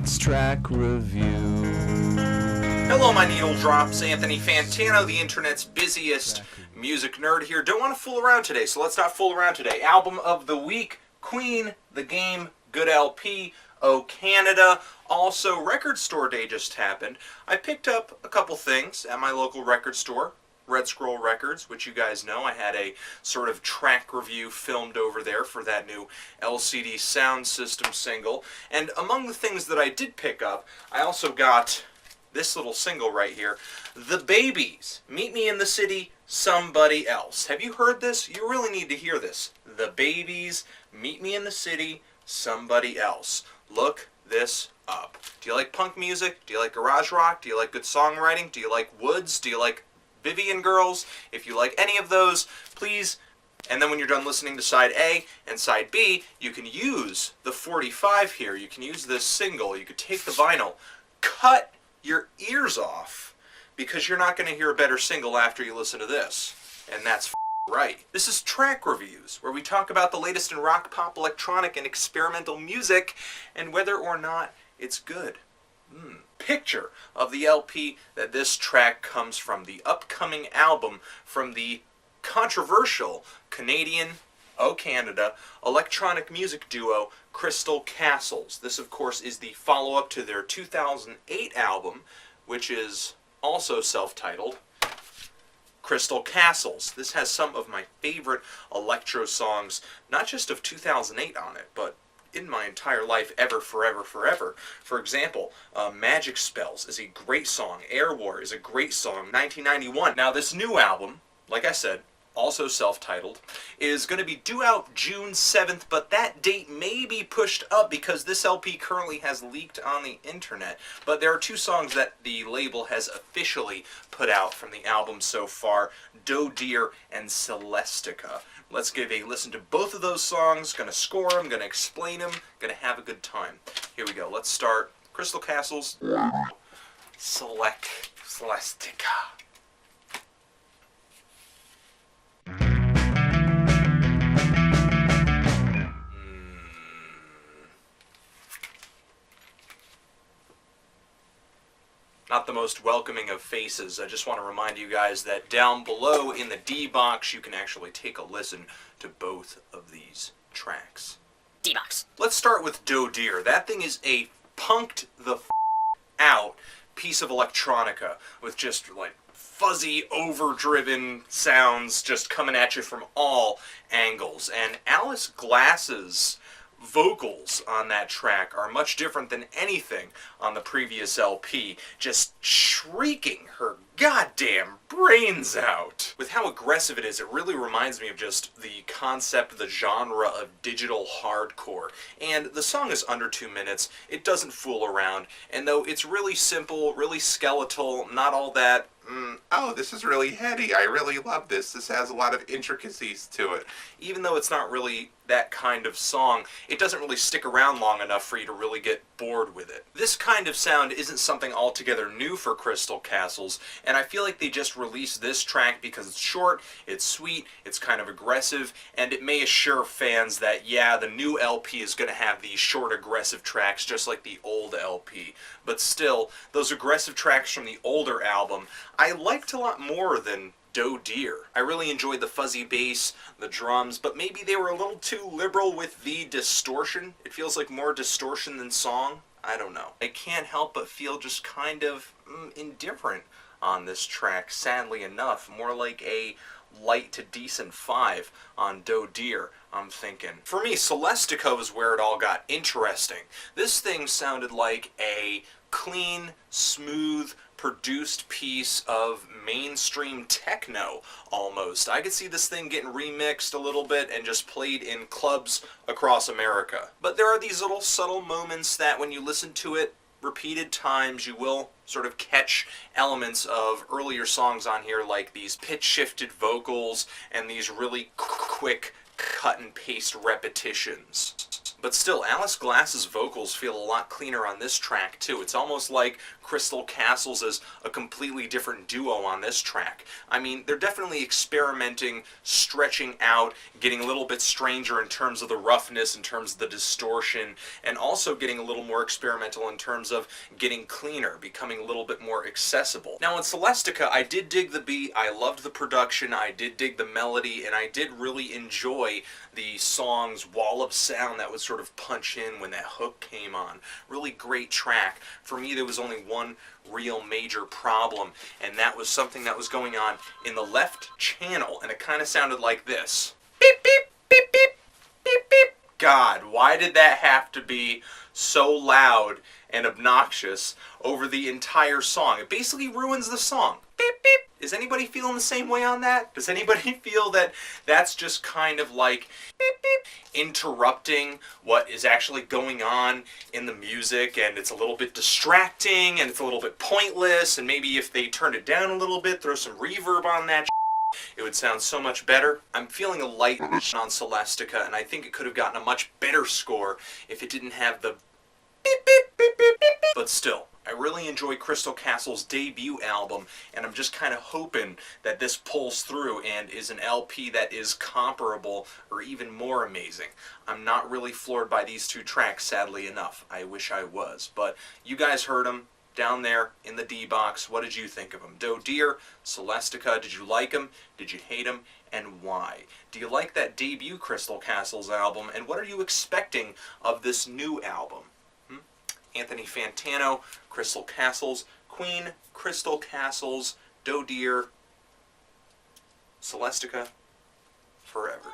It's track review. Hello, my needle drops. Anthony Fantano, the internet's busiest music nerd here. Don't want to fool around today, so let's not fool around today. Album of the week, Queen, The Game, Good LP, Oh Canada. Also, record store day just happened. I picked up a couple things at my local record store, Red Scroll Records, which you guys know. I had a sort of track review filmed over there for that new LCD sound system single. And among the things that I did pick up, I also got this little single right here, The Babies, Meet Me in the City, Somebody Else. Have you heard this? You really need to hear this. The Babies, Meet Me in the City, Somebody Else. Look this up. Do you like punk music? Do you like garage rock? Do you like good songwriting? Do you like Woods? Do you like Vivian Girls? If you like any of those, please. And then when you're done listening to side A and side B, you can use the 45 here. You can use this single. You could take the vinyl, cut your ears off, because you're not going to hear a better single after you listen to this. And that's right. This is Track Reviews, where we talk about the latest in rock, pop, electronic, and experimental music, and whether or not it's good. Picture of the LP that this track comes from, the upcoming album from the controversial Canadian, Oh Canada, electronic music duo Crystal Castles. This, of course, is the follow-up to their 2008 album, which is also self-titled Crystal Castles. This has some of my favorite electro songs, not just of 2008 on it, but in my entire life, ever, forever, forever. For example, Magic Spells is a great song. Air War is a great song. 1991. Now, this new album, like I said, also self-titled, is going to be due out June 7th, but that date may be pushed up because this LP currently has leaked on the internet. But there are two songs that the label has officially put out from the album so far, Doe Deer and Celestica. Let's give a listen to both of those songs. Gonna score them, gonna explain them, gonna have a good time. Here we go. Let's start Crystal Castles, Celestica. Not the most welcoming of faces. I just want to remind you guys that down below in the D box, you can actually take a listen to both of these tracks. D box. Let's start with Doe Deer. That thing is a punked the out piece of electronica with just like fuzzy, overdriven sounds just coming at you from all angles. And Alice Glass's vocals on that track are much different than anything on the previous LP, just shrieking her goddamn brains out. With how aggressive it is, it really reminds me of just the concept, the genre of digital hardcore. And the song is under 2 minutes, it doesn't fool around, and though it's really simple, really skeletal, not all that oh, this is really heady, I really love this, this has a lot of intricacies to it. Even though it's not really that kind of song, it doesn't really stick around long enough for you to really get bored with it. This kind of sound isn't something altogether new for Crystal Castles, and I feel like they just released this track because it's short, it's sweet, it's kind of aggressive, and it may assure fans that, yeah, the new LP is going to have these short, aggressive tracks just like the old LP. But still, those aggressive tracks from the older album, I liked a lot more than Doe Deer. I really enjoyed the fuzzy bass, the drums, but maybe they were a little too liberal with the distortion. It feels like more distortion than song. I don't know. I can't help but feel just kind of indifferent on this track, sadly enough. More like a light to decent 5 on Doe Deer, I'm thinking. For me, Celestica was where it all got interesting. This thing sounded like a clean, smooth, produced piece of mainstream techno, almost. I could see this thing getting remixed a little bit and just played in clubs across America. But there are these little subtle moments that when you listen to it repeated times, you will sort of catch elements of earlier songs on here, like these pitch-shifted vocals and these really quick cut and paste repetitions. But still, Alice Glass's vocals feel a lot cleaner on this track too. It's almost like Crystal Castles is a completely different duo on this track. I mean, they're definitely experimenting, stretching out, getting a little bit stranger in terms of the roughness, in terms of the distortion, and also getting a little more experimental in terms of getting cleaner, becoming a little bit more accessible. Now in Celestica, I did dig the beat, I loved the production, I did dig the melody, and I did really enjoy the song's wall of sound that would sort of punch in when that hook came on. Really great track. For me, there was only one real major problem, and that was something that was going on in the left channel, and it kind of sounded like this. Beep, beep, beep, beep, beep, beep. God, why did that have to be so loud and obnoxious over the entire song? It basically ruins the song. Beep, beep. Is anybody feeling the same way on that? Does anybody feel that that's just kind of like beep, beep, interrupting what is actually going on in the music, and it's a little bit distracting and it's a little bit pointless, and maybe if they turned it down a little bit, throw some reverb on that, it would sound so much better. I'm feeling a light on Celestica, and I think it could have gotten a much better score if it didn't have the beep, beep, beep, beep, beep, beep. But still, I really enjoy Crystal Castle's debut album, and I'm just kind of hoping that this pulls through and is an LP that is comparable or even more amazing. I'm not really floored by these two tracks, sadly enough. I wish I was. But you guys heard them down there in the D-Box. What did you think of them? Doe Deer, Celestica, did you like them? Did you hate them? And why? Do you like that debut Crystal Castles album? And what are you expecting of this new album? Anthony Fantano, Crystal Castles, Queen, Crystal Castles, Doe Deer, Celestica, forever.